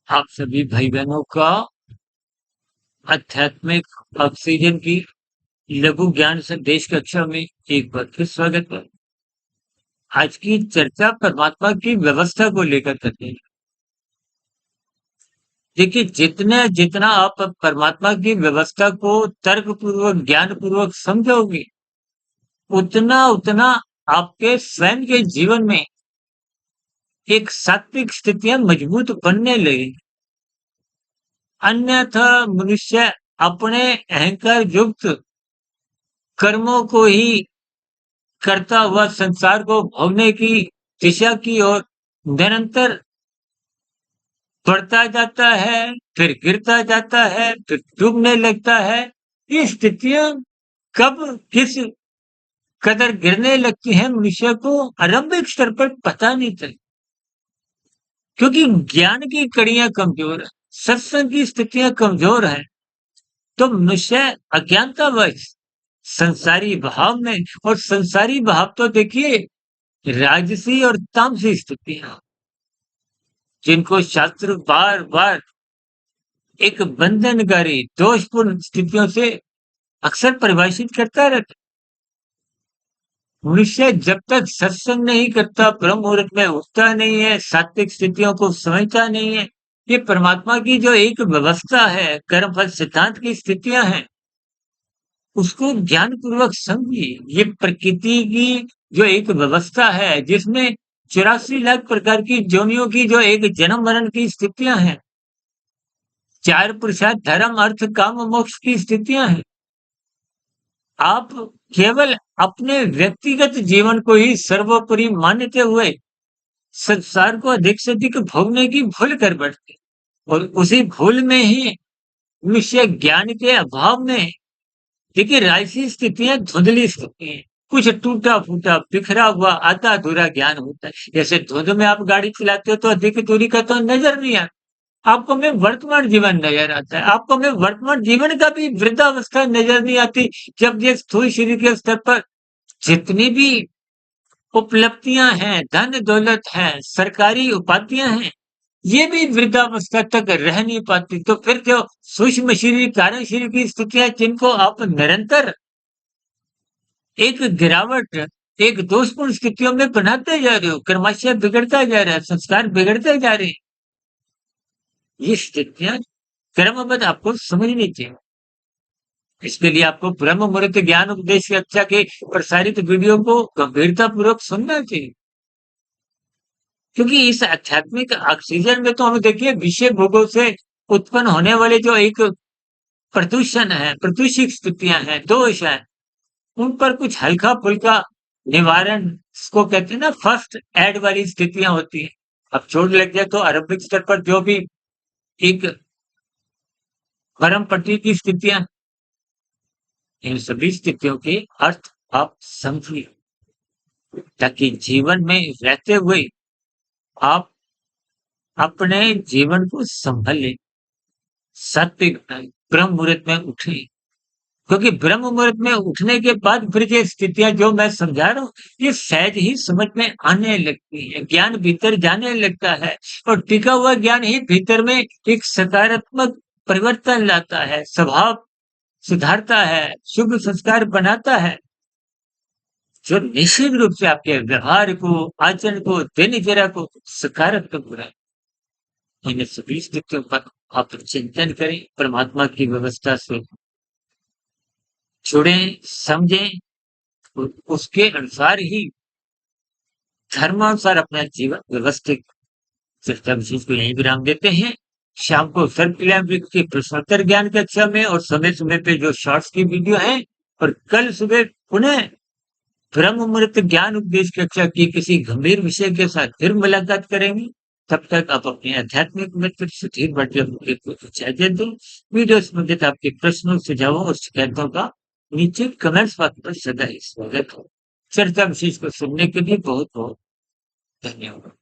आप सभी भाई बहनों का आध्यात्मिक ऑक्सीजन की लघु ज्ञान संदेश कक्षा में एक बार फिर स्वागत है। आज की चर्चा परमात्मा की व्यवस्था को लेकर करते हैं। देखिए, जितने जितना आप परमात्मा की व्यवस्था को तर्क पूर्वक ज्ञान पूर्वक समझोगे, उतना उतना आपके स्वयं के जीवन में एक सात्विक स्थितियां मजबूत बनने लगेगी। अन्यथा मनुष्य अपने अहंकार युक्त कर्मों को ही करता हुआ संसार को भोगने की दिशा की ओर निरंतर बढ़ता जाता है, फिर गिरता जाता है, फिर डूबने लगता है। ये स्थितियां कब किस कदर गिरने लगती हैं मनुष्य को आरंभिक स्तर पर पता नहीं चलता, क्योंकि ज्ञान की कड़ियां कमजोर है, सत्संग की स्थितियां कमजोर है, तो मनुष्य अज्ञानतावश संसारी भाव में, और संसारी भाव तो देखिए राजसी और तामसी स्थितियां, जिनको शास्त्र बार बार एक बंधनकारी दोषपूर्ण स्थितियों से अक्सर परिभाषित करता रहता। मनुष्य जब तक सत्संग नहीं करता, ब्रह्म मुहूर्त में उठता नहीं है, सात्विक स्थितियों को समझता नहीं है, ये परमात्मा की जो एक व्यवस्था है, कर्म फल सिद्धांत की स्थितियां हैं, उसको ज्ञान पूर्वक समझिए। ये प्रकृति की जो एक व्यवस्था है, जिसमें 84 लाख प्रकार की जोनियों की जो एक जन्म मरण की स्थितियां हैं, 4 पुरुषार्थ धर्म अर्थ काम मोक्ष की स्थितियां हैं। आप केवल अपने व्यक्तिगत जीवन को ही सर्वोपरि मानते हुए संसार को अधिक से अधिक भोगने की भूल कर बैठते, और उसी भूल में ही मनुष्य ज्ञान के अभाव में, देखिए राजसी स्थितियां धुंधली स्थिति है, कुछ टूटा फूटा बिखरा हुआ आधा अधूरा ज्ञान होता है। जैसे धुंध में आप गाड़ी चलाते हो तो अधिक दूरी का तो नजर नहीं आता, आपको में वर्तमान जीवन नजर आता है, आपको में वर्तमान जीवन का भी वृद्धावस्था नजर नहीं आती, जब ये स्थूल शरीर के स्तर पर जितनी भी उपलब्धियां हैं, धन दौलत है, सरकारी उपाधियां हैं, ये भी वृद्धावस्था तक रह नहीं पाती। तो फिर जो सूक्ष्म शरीर कारण शरीर की स्थितियां, जिनको आप निरंतर एक गिरावट, एक दोषपूर्ण स्थितियों में बनाते जा रहे हो, क्रमशः बिगड़ता जा रहा है, संस्कार बिगड़ते जा रहे हैं, ये स्थितियां क्रमबद्ध आपको समझनी चाहिए। इसके लिए आपको ब्रह्म मुहूर्त ज्ञान उपदेश कक्षा के प्रसारित वीडियो को गंभीरता पूर्वक सुनना चाहिए, क्योंकि इस आध्यात्मिक ऑक्सीजन में तो हम देखिए विषय भोगों से उत्पन्न होने वाले जो एक प्रदूषण है, प्रदूषित स्थितियां हैं, दोष है, उन पर कुछ हल्का फुल्का निवारण, इसको कहते हैं ना फर्स्ट एड वाली स्थितियां होती है। अब चोट लग जाए तो आरंभिक स्तर पर जो भी एक परम पट्टी की स्थितियां, इन सभी स्थितियों के अर्थ आप समझिए, ताकि जीवन में रहते हुए आप अपने जीवन को संभालें, सात्विक ब्रह्म मुहूर्त में उठे, क्योंकि ब्रह्म मुहूर्त में उठने के बाद फिर ये स्थितियां जो मैं समझा रहा हूँ, ये सहज ही समझ में आने लगती है, ज्ञान भीतर जाने लगता है, और टिका हुआ ज्ञान ही भीतर में एक सकारात्मक परिवर्तन लाता है, स्वभाव सुधारता है, शुभ संस्कार बनाता है, जो निश्चित रूप से आपके व्यवहार को, आचरण को, दिनचर्या को सकारात्मक बनाए। इन सभी स्थितियों पर आप चिंतन करें, परमात्मा की व्यवस्था से जुड़ें, समझें, उसके अनुसार ही धर्मानुसार अपना जीवन व्यवस्थित। चर्चा विशेष को यही विराम देते हैं। शाम को सर्व कल्याण वृक्ष की प्रश्नोत्तर ज्ञान कक्षा में और समय समय पे जो शॉर्ट्स की वीडियो है, और कल सुबह पुनः ब्रह्म मुहूर्त ज्ञान उपदेश कक्षा की किसी गंभीर विषय के साथ फिर मुलाकात करेंगे। तब तक आप अपने आध्यात्मिक मित्र सुधीर भट्टाचार्य को इजाजत दें। वीडियो संबंधित आपके प्रश्नों, सुझावों और शिकायतों का नीचे कमेंट्स बॉक्स पर सदा ही स्वागत हो। चर्चा विशेष को सुनने के लिए बहुत बहुत धन्यवाद।